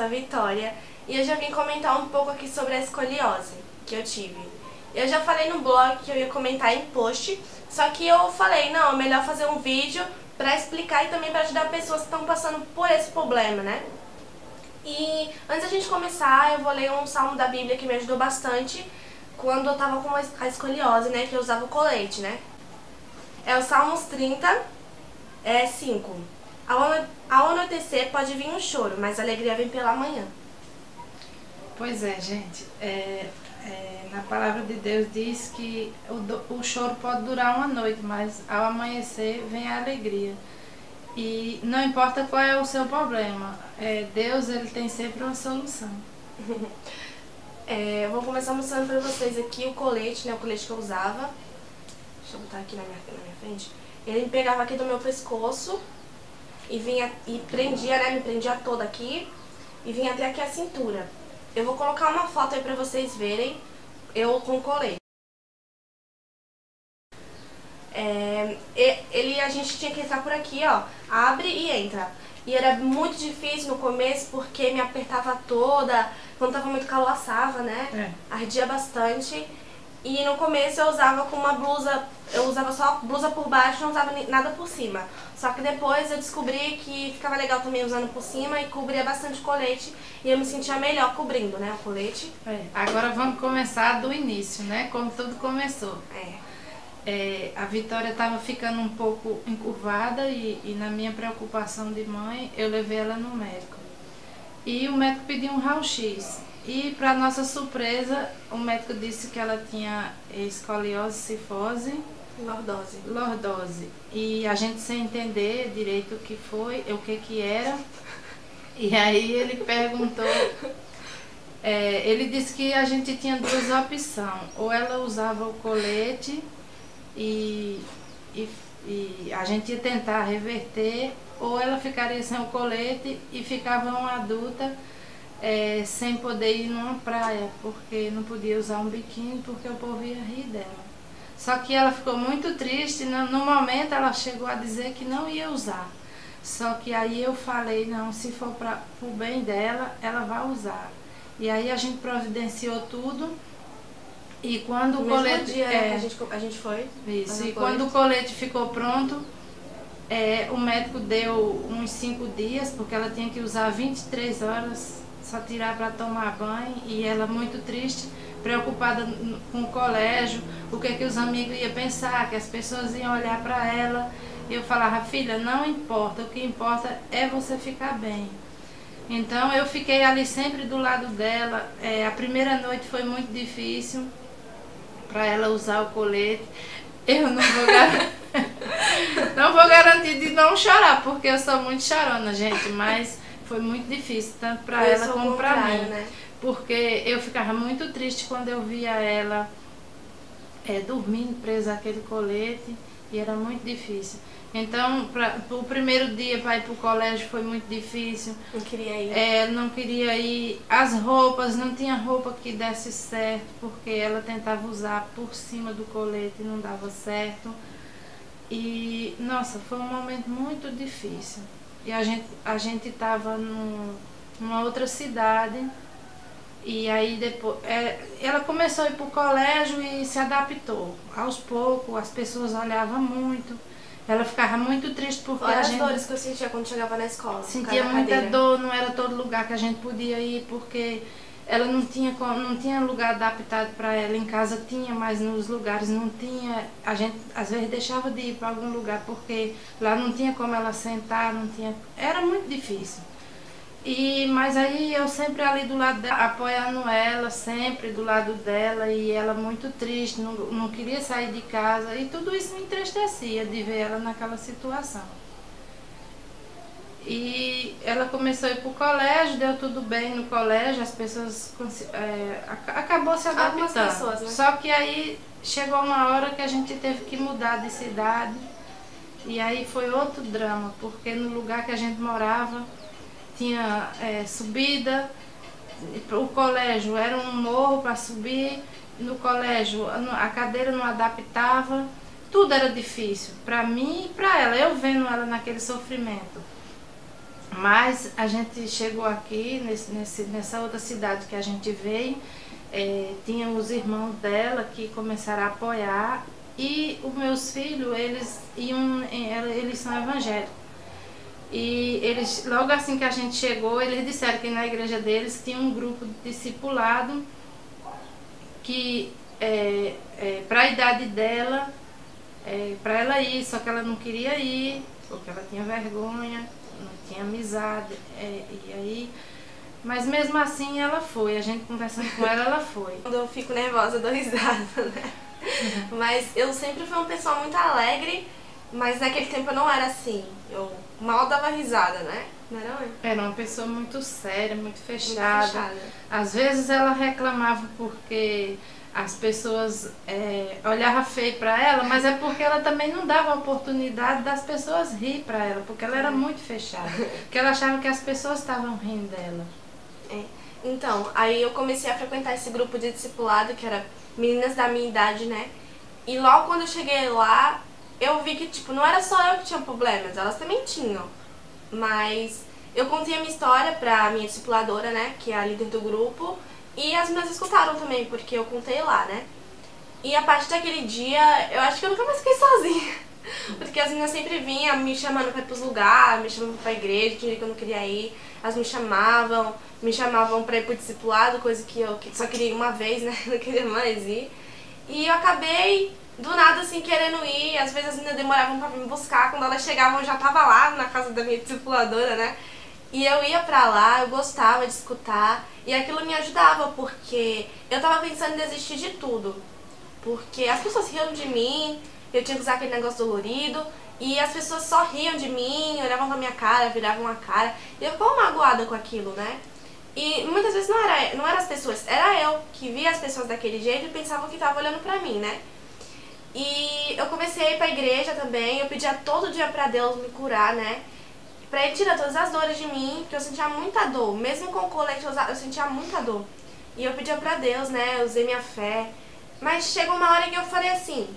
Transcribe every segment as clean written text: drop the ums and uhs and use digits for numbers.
a Vitória e eu já vim comentar um pouco aqui sobre a escoliose que eu tive. Eu já falei no blog que eu ia comentar em post, só que eu falei, não, é melhor fazer um vídeo pra explicar e também pra ajudar pessoas que estão passando por esse problema, né? E antes da gente começar, eu vou ler um salmo da Bíblia que me ajudou bastante quando eu tava com a escoliose, né, que eu usava o colete, né? É o Salmos 30, 5. Ao anoitecer pode vir um choro, mas a alegria vem pela manhã. Pois é, gente. Na palavra de Deus diz que o choro pode durar uma noite, mas ao amanhecer vem a alegria. E não importa qual é o seu problema, Deus ele tem sempre uma solução. Eu vou começar mostrando pra vocês aqui o colete, né, o colete que eu usava. Deixa eu botar aqui na minha frente. Ele me pegava aqui do meu pescoço e vinha e prendia, né? Me prendia toda aqui e vinha até aqui a cintura. Eu vou colocar uma foto aí pra vocês verem eu com o colete. A gente tinha que entrar por aqui, ó. Abre e entra. E era muito difícil no começo porque me apertava toda. Quando tava muito calor assava, né? Ardia bastante. E no começo eu usava com uma blusa, eu usava só blusa por baixo, não usava nada por cima. Só que depois eu descobri que ficava legal também usando por cima e cobria bastante o colete. E eu me sentia melhor cobrindo, né, o colete. Agora vamos começar do início, né, como tudo começou. A Vitória estava ficando um pouco encurvada e na minha preocupação de mãe, eu levei ela no médico. E o médico pediu um raio-x. E, para nossa surpresa, o médico disse que ela tinha escoliose, cifose, lordose. E a gente sem entender direito o que foi, o que era. E aí ele perguntou, ele disse que a gente tinha duas opções. Ou ela usava o colete e a gente ia tentar reverter, ou ela ficaria sem o colete e ficava uma adulta sem poder ir numa praia, porque não podia usar um biquíni, porque o povo ia rir dela. Só que ela ficou muito triste, no momento ela chegou a dizer que não ia usar. Só que aí eu falei, não, se for para o bem dela, ela vai usar. E aí a gente providenciou tudo. E quando o colete... dia, que a gente foi. Isso, e quando o colete ficou pronto, o médico deu uns 5 dias, porque ela tinha que usar 23 horas, só tirar para tomar banho, e ela muito triste, preocupada com o colégio, o que os amigos iam pensar, que as pessoas iam olhar para ela. E eu falava, filha, não importa, o que importa é você ficar bem. Então eu fiquei ali sempre do lado dela. A primeira noite foi muito difícil para ela usar o colete. Eu não vou garantir de não chorar, porque eu sou muito chorona, gente, mas foi muito difícil, tanto para ela como para mim, né? Porque eu ficava muito triste quando eu via ela dormindo presa àquele colete, e era muito difícil. Então, o primeiro dia para ir para o colégio foi muito difícil. Não queria ir. Não queria ir. As roupas, não tinha roupa que desse certo, porque ela tentava usar por cima do colete e não dava certo. E, nossa, foi um momento muito difícil. E a gente estava numa outra cidade. E aí depois ela começou a ir para o colégio e se adaptou. Aos poucos, as pessoas olhavam muito. Ela ficava muito triste porque Fora as dores que eu sentia quando chegava na escola. Sentia muita dor, não era todo lugar que a gente podia ir, porque ela não tinha lugar adaptado para ela. Em casa tinha, mas nos lugares não tinha. A gente às vezes deixava de ir para algum lugar porque lá não tinha como ela sentar, não tinha. Era muito difícil. Mas aí eu sempre ali do lado dela, apoiando ela, sempre do lado dela, e ela muito triste, não queria sair de casa, e tudo isso me entristecia de ver ela naquela situação. E ela começou a ir para o colégio, deu tudo bem no colégio, as pessoas acabou se adaptando. Pessoas, né? Só que aí chegou uma hora que a gente teve que mudar de cidade, e aí foi outro drama, porque no lugar que a gente morava tinha subida, o colégio era um morro para subir, no colégio a cadeira não adaptava, tudo era difícil, para mim e para ela, eu vendo ela naquele sofrimento. Mas a gente chegou aqui, nessa outra cidade que a gente veio, tinha os irmãos dela que começaram a apoiar, e os meus filhos, eles são evangélicos. E eles, logo assim que a gente chegou, eles disseram que na igreja deles tinha um grupo de discipulado que para a idade dela, para ela ir, só que ela não queria ir, porque ela tinha vergonha, não tinha amizade, e aí... Mas mesmo assim ela foi, a gente conversando com ela, ela foi. Quando eu fico nervosa eu dou risada, né? Mas eu sempre fui uma pessoa muito alegre, mas naquele tempo eu não era assim. Eu mal dava risada, né? Não era eu? Era uma pessoa muito séria, muito fechada. Às vezes ela reclamava porque as pessoas olhavam feio para ela, mas é porque ela também não dava a oportunidade das pessoas rir para ela, porque ela era muito fechada. Porque ela achava que as pessoas estavam rindo dela. Então, aí eu comecei a frequentar esse grupo de discipulado, que era meninas da minha idade, né? E logo quando eu cheguei lá, eu vi que, tipo, não era só eu que tinha problemas, elas também tinham. Mas eu contei a minha história pra minha discipuladora, né, que é a líder do grupo, e as meninas escutaram também, porque eu contei lá, né? E a partir daquele dia, eu acho que eu nunca mais fiquei sozinha. Porque as meninas sempre vinham me chamando pra ir pros lugares, me chamando pra igreja, tinha dia que eu não queria ir. Elas me chamavam pra ir pro discipulado, coisa que eu só queria ir uma vez, né? Não queria mais ir. E eu acabei, do nada, assim, querendo ir. Às vezes as meninas demoravam pra me buscar. Quando elas chegavam, eu já tava lá na casa da minha discipuladora, né? E eu ia pra lá, eu gostava de escutar. E aquilo me ajudava, porque eu tava pensando em desistir de tudo. Porque as pessoas riam de mim, eu tinha que usar aquele negócio dolorido. E as pessoas só riam de mim, olhavam pra minha cara, viravam a cara. E eu ficava magoada com aquilo, né? E muitas vezes não era as pessoas, era eu que via as pessoas daquele jeito e pensava que tava olhando pra mim, né? E eu comecei a ir pra igreja também, eu pedia todo dia pra Deus me curar, né? Pra Ele tirar todas as dores de mim, porque eu sentia muita dor. Mesmo com o colete eu sentia muita dor. E eu pedia pra Deus, né? Eu usei minha fé. Mas chegou uma hora que eu falei assim,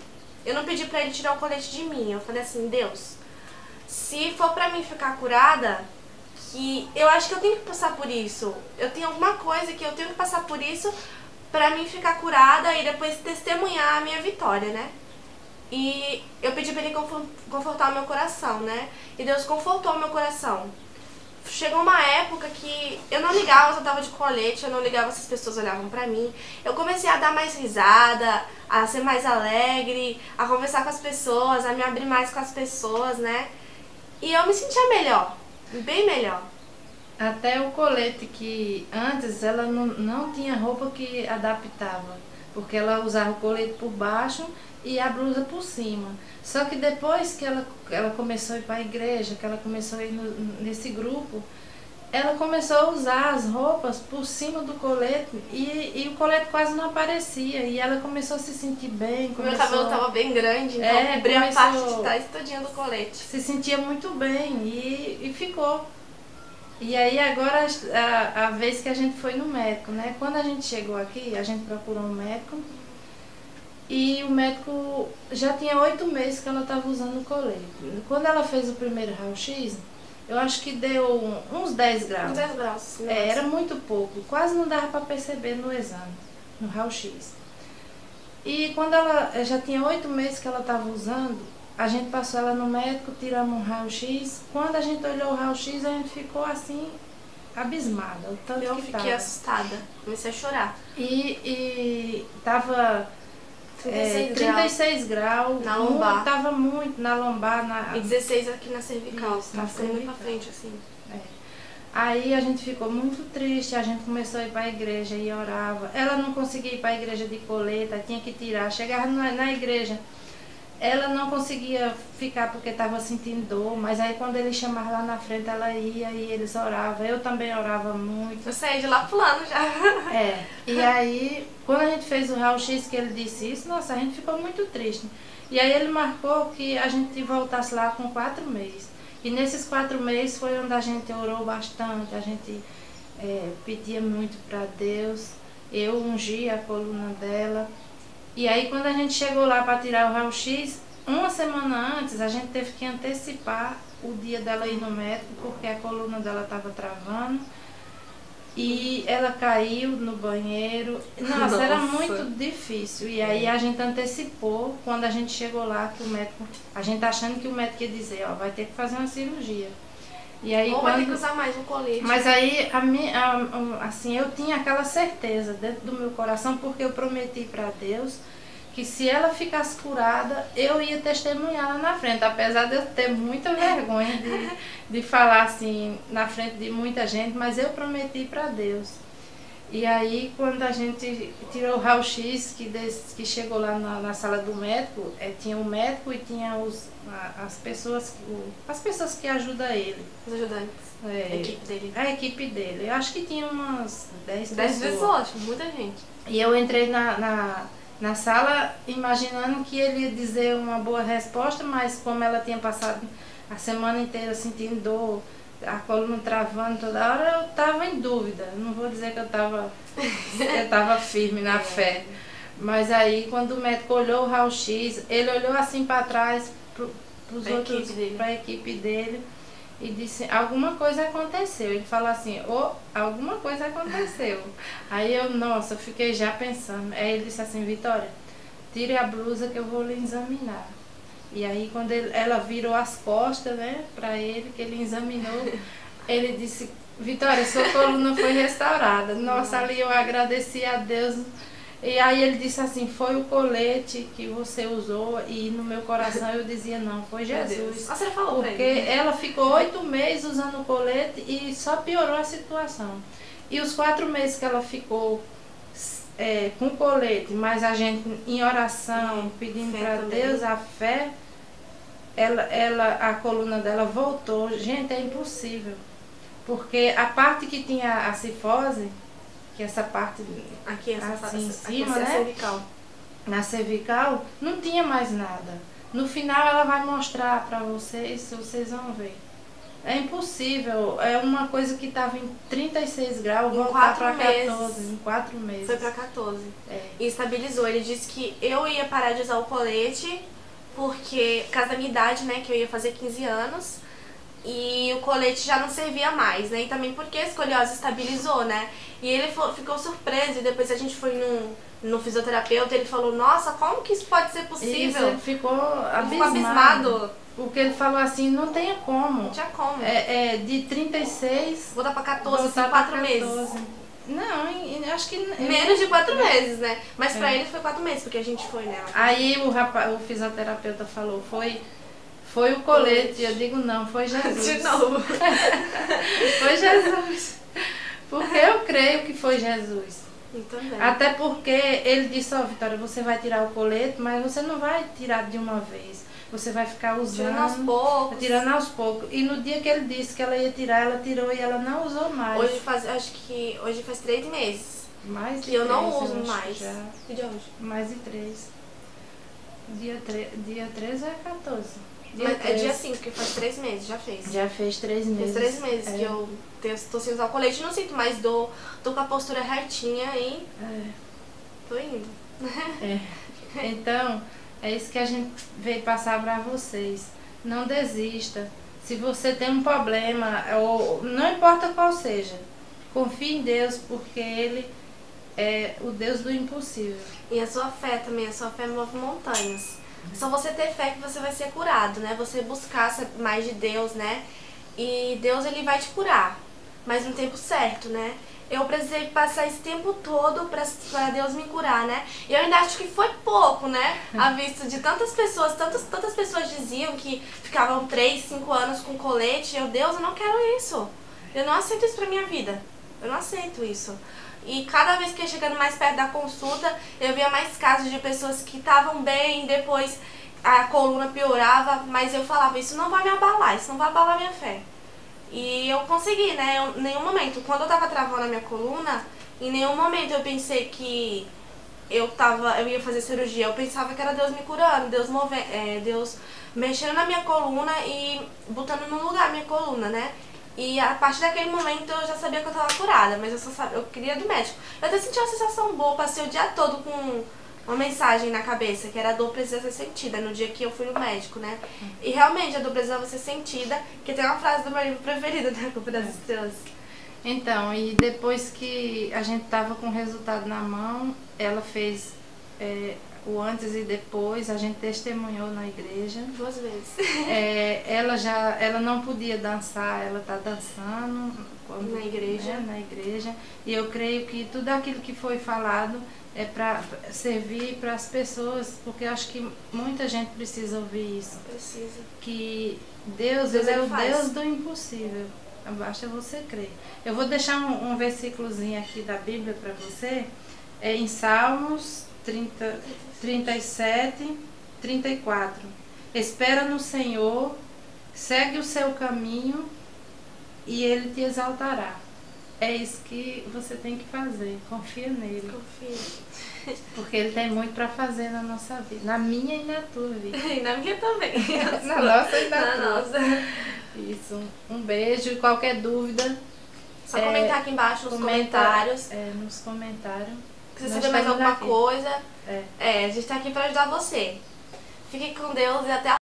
eu não pedi pra Ele tirar o colete de mim. Eu falei assim, Deus, se for pra mim ficar curada, que eu acho que eu tenho que passar por isso. Eu tenho alguma coisa que eu tenho que passar por isso pra mim ficar curada e depois testemunhar a minha vitória, né? E eu pedi pra Ele confortar o meu coração, né? E Deus confortou o meu coração. Chegou uma época que eu não ligava se eu tava de colete, eu não ligava se as pessoas olhavam pra mim. Eu comecei a dar mais risada, a ser mais alegre, a conversar com as pessoas, a me abrir mais com as pessoas, né? E eu me sentia melhor, bem melhor. Até o colete, que antes ela não tinha roupa que adaptava, porque ela usava o colete por baixo e a blusa por cima. Só que depois que ela começou a ir para a igreja, que ela começou a ir nesse grupo, ela começou a usar as roupas por cima do colete e o colete quase não aparecia. E ela começou a se sentir bem. Meu cabelo estava bem grande, então cobria a parte de trás todinha do colete. Se sentia muito bem e ficou. E aí agora a vez que a gente foi no médico, né? Quando a gente chegou aqui, a gente procurou um médico. E o médico já tinha 8 meses que ela estava usando o colete. Quando ela fez o primeiro raio-x, eu acho que deu uns 10 graus. Uns 10 graus, sim. Era muito pouco, quase não dava para perceber no exame, no raio-x. E quando ela já tinha 8 meses que ela estava usando, a gente passou ela no médico, tiramos um raio-x. Quando a gente olhou o raio-x, a gente ficou assim, abismada. O tanto eu que fiquei assustada, comecei a chorar. E tava 36 graus, na lombar. Tava muito na lombar. E 16 aqui na cervical, isso, tava ficando muito pra frente, assim. Aí a gente ficou muito triste, a gente começou a ir para a igreja e orava. Ela não conseguia ir para a igreja de coleta, tinha que tirar. Chegava na igreja, ela não conseguia ficar porque estava sentindo dor, mas aí quando ele chamava lá na frente, ela ia e eles oravam. Eu também orava muito. Eu saí de lá pulando já. E aí, quando a gente fez o raio-x que ele disse isso, nossa, a gente ficou muito triste. E aí ele marcou que a gente voltasse lá com 4 meses. E nesses 4 meses foi onde a gente orou bastante, a gente pedia muito para Deus. Eu ungi a coluna dela. E aí quando a gente chegou lá para tirar o raio-x, uma semana antes, a gente teve que antecipar o dia dela ir no médico, porque a coluna dela estava travando. E ela caiu no banheiro. Nossa, era muito difícil. E aí a gente antecipou, quando a gente chegou lá, que o médico... A gente achando que o médico ia dizer, ó, vai ter que fazer uma cirurgia. E aí, ou vai ter que usar mais um colete. Mas aí, assim, eu tinha aquela certeza dentro do meu coração, porque eu prometi para Deus que se ela ficasse curada, eu ia testemunhar lá na frente, apesar de eu ter muita vergonha de falar assim na frente de muita gente, mas eu prometi para Deus. E aí, quando a gente tirou o raio-x, que chegou lá na sala do médico, tinha o médico e tinha as pessoas que ajudam ele. Os ajudantes. A equipe dele. A equipe dele. Eu acho que tinha umas 10 pessoas. 10 pessoas, muita gente. E eu entrei na sala imaginando que ele ia dizer uma boa resposta, mas como ela tinha passado a semana inteira sentindo dor, a coluna travando toda hora, eu estava em dúvida. Não vou dizer que eu estava firme na fé. Mas aí, quando o médico olhou o raio-x, ele olhou assim para trás, para a equipe dele, e disse, alguma coisa aconteceu. Ele falou assim, alguma coisa aconteceu. Aí eu, nossa, fiquei já pensando. Aí ele disse assim, Vitória, tire a blusa que eu vou lhe examinar. E aí quando ela virou as costas, né, para ele, que ele examinou, ele disse, Vitória, sua coluna foi restaurada. Nossa, ali eu agradeci a Deus. E aí ele disse assim, foi o colete que você usou, e no meu coração eu dizia, não, foi Jesus. Você falou porque ela ficou 8 meses usando o colete e só piorou a situação. E os 4 meses que ela ficou com o colete, mas a gente em oração, pedindo para Deus a fé, a coluna dela voltou. Gente, é impossível. Porque a parte que tinha a cifose, que essa parte aqui, assim em cima, aqui, né? Cervical. Na cervical, não tinha mais nada. No final ela vai mostrar para vocês vão ver. É impossível, é uma coisa que estava em 36 graus, voltar para 14, em 4 meses. Foi para 14. E estabilizou. Ele disse que eu ia parar de usar o colete, porque, por causa da minha idade, né, que eu ia fazer 15 anos, e o colete já não servia mais, né, e também porque a escoliose estabilizou, né, e ele ficou surpreso, e depois a gente foi no fisioterapeuta, ele falou, nossa, como que isso pode ser possível? Isso, ele ficou abismado. Porque ele falou assim, não tinha como. Não tinha como. De 36... Voltar pra 14, assim, 4 meses. Não, acho que... Menos de 4 meses, né? Mas pra ele foi 4 meses, porque a gente foi nela. Aí o fisioterapeuta falou, foi o colete. Eu digo, não, foi Jesus. De novo. Foi Jesus. Porque eu creio que foi Jesus. Também. Até porque ele disse, Vitória, você vai tirar o colete, mas você não vai tirar de uma vez. Você vai ficar usando, tirando aos poucos. E no dia que ele disse que ela ia tirar, ela tirou e ela não usou mais. Acho que hoje faz 3 meses. Mais de que eu 3, não uso mais. Já. Que dia hoje? Mais de 3. Dia 13 é 14. É dia 5, porque faz 3 meses, já fez. Já fez 3 meses. Faz 3 meses que eu tô sem usar o colete, não sinto mais dor, tô com a postura retinha e tô indo. Então, é isso que a gente veio passar para vocês. Não desista. Se você tem um problema, ou não importa qual seja, confie em Deus, porque Ele é o Deus do impossível. E a sua fé também, a sua fé move montanhas. É só você ter fé que você vai ser curado, né? Você buscar mais de Deus, né? E Deus, Ele vai te curar, mas no tempo certo, né? Eu precisei passar esse tempo todo pra Deus me curar, né? E eu ainda acho que foi pouco, né? À vista de tantas pessoas, tantas pessoas diziam que ficavam 3, 5 anos com colete. Deus, eu não quero isso. Eu não aceito isso pra minha vida. Eu não aceito isso. E cada vez que ia chegando mais perto da consulta, eu via mais casos de pessoas que estavam bem, depois a coluna piorava, mas eu falava, isso não vai me abalar, isso não vai abalar minha fé. E eu consegui, né? Em nenhum momento, quando eu tava travando a minha coluna, em nenhum momento eu pensei que eu ia fazer cirurgia. Eu pensava que era Deus me curando, Deus mexendo na minha coluna e botando no lugar a minha coluna, né? E a partir daquele momento eu já sabia que eu tava curada, mas eu queria do médico. Eu até senti uma sensação boa, passei o dia todo uma mensagem na cabeça, que era a dor precisa ser sentida, no dia que eu fui no médico, né? E realmente a dor precisava ser sentida, que tem uma frase do meu livro preferido, né? Culpa das Estrelas. Então, e depois que a gente tava com o resultado na mão, ela fez o antes e depois, a gente testemunhou na igreja. 2 vezes. Ela não podia dançar, ela tá dançando na igreja. Né, na igreja. E eu creio que tudo aquilo que foi falado é para servir para as pessoas, porque eu acho que muita gente precisa ouvir isso. Precisa. Que Deus ele é o Deus do impossível. Basta você crer. Eu vou deixar um versículozinho aqui da Bíblia para você. É em Salmos 37, 34. Espera no Senhor, segue o seu caminho e Ele te exaltará. É isso que você tem que fazer. Confia nele. Confia. Porque Ele tem muito para fazer na nossa vida. Na minha e na tua vida. E na minha também. Na nossa e na tua. Nossa. Isso. Um beijo. E qualquer dúvida... Só comentar aqui embaixo nos comentários. Nos comentários. Se você saber mais alguma coisa. A gente tá aqui pra ajudar você. Fique com Deus e até a